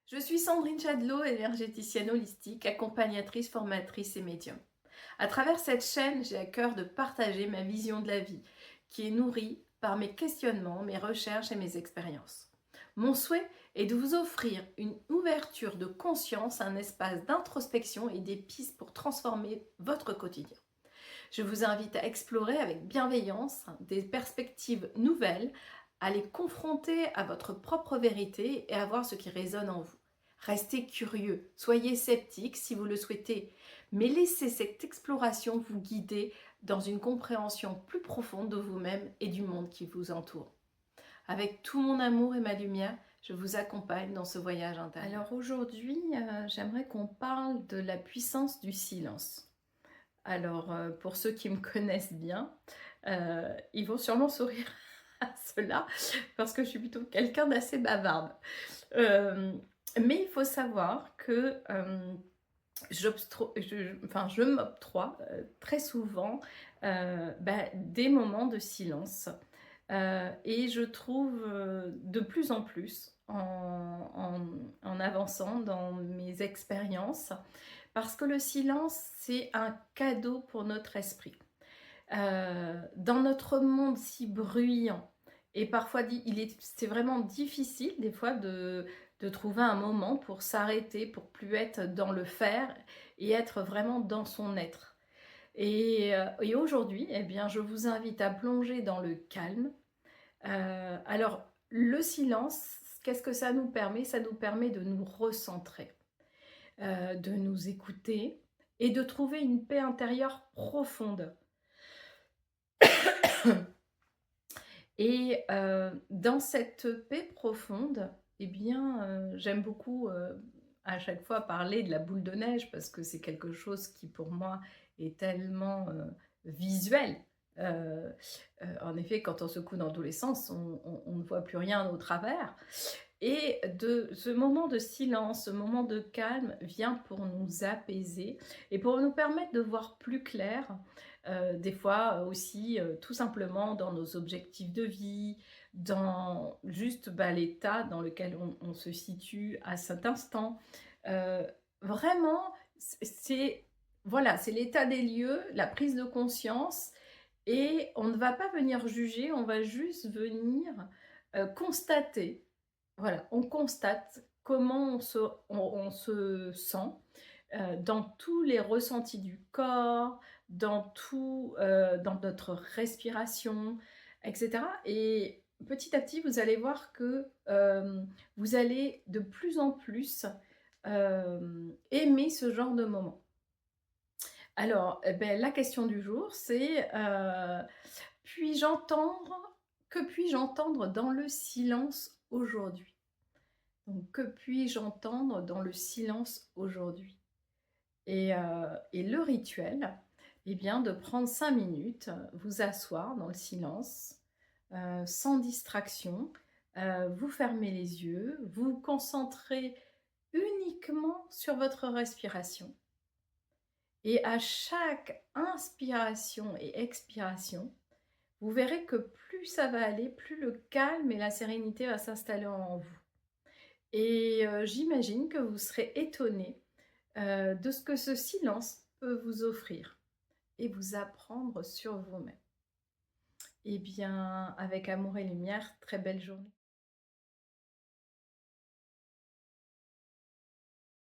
Je suis Sandrine Chadlot, énergéticienne holistique, accompagnatrice, formatrice et médium. À travers cette chaîne, j'ai à cœur de partager ma vision de la vie, qui est nourrie par mes questionnements, mes recherches et mes expériences. Mon souhait est de vous offrir une ouverture de conscience, un espace d'introspection et des pistes pour transformer votre quotidien. Je vous invite à explorer avec bienveillance des perspectives nouvelles, à les confronter à votre propre vérité et à voir ce qui résonne en vous. Restez curieux, soyez sceptique si vous le souhaitez, mais laissez cette exploration vous guider dans une compréhension plus profonde de vous-même et du monde qui vous entoure. Avec tout mon amour et ma lumière, je vous accompagne dans ce voyage intérieur. Alors aujourd'hui, j'aimerais qu'on parle de la puissance du silence. Alors, pour ceux qui me connaissent bien, ils vont sûrement sourire à cela, parce que je suis plutôt quelqu'un d'assez bavarde. Mais il faut savoir que je m'octroie très souvent des moments de silence. Et je trouve de plus en plus en avançant dans mes expériences, parce que le silence, c'est un cadeau pour notre esprit. Dans notre monde si bruyant, et parfois c'est vraiment difficile des fois de trouver un moment pour s'arrêter, pour plus être dans le faire et être vraiment dans son être. Et aujourd'hui, eh bien, je vous invite à plonger dans le calme. Alors, le silence, qu'est-ce que ça nous permet? Ça nous permet de nous recentrer, de nous écouter et de trouver une paix intérieure profonde. Et dans cette paix profonde, eh bien, j'aime beaucoup, à chaque fois parler de la boule de neige, parce que c'est quelque chose qui pour moi est tellement, visuel. En effet, quand on secoue dans tous les sens, on ne voit plus rien au travers, et de ce moment de silence, ce moment de calme vient pour nous apaiser et pour nous permettre de voir plus clair, des fois aussi, tout simplement dans nos objectifs de vie, dans juste, l'état dans lequel on se situe à cet instant. Heu, Vraiment, c'est voilà, c'est l'état des lieux, la prise de conscience, et on ne va pas venir juger, on va juste venir, constater. Voilà, on constate comment on se sent, dans tous les ressentis du corps, dans notre respiration, et cetera, et petit à petit, vous allez voir que, vous allez de plus en plus, aimer ce genre de moment. Alors, la question du jour, c'est, puis-je entendre que puis-je entendre dans le silence aujourd'hui? Donc, que puis-je entendre dans le silence aujourd'hui? Et le rituel, eh bien, de prendre 5 minutes, vous asseoir dans le silence, sans distraction, vous fermez les yeux, vous vous concentrez uniquement sur votre respiration, et à chaque inspiration et expiration, vous verrez que plus ça va aller, plus le calme et la sérénité va s'installer en vous. Et j'imagine que vous serez étonné de ce que ce silence peut vous offrir et vous apprendre sur vous-même. Eh bien, avec amour et lumière, très belle journée.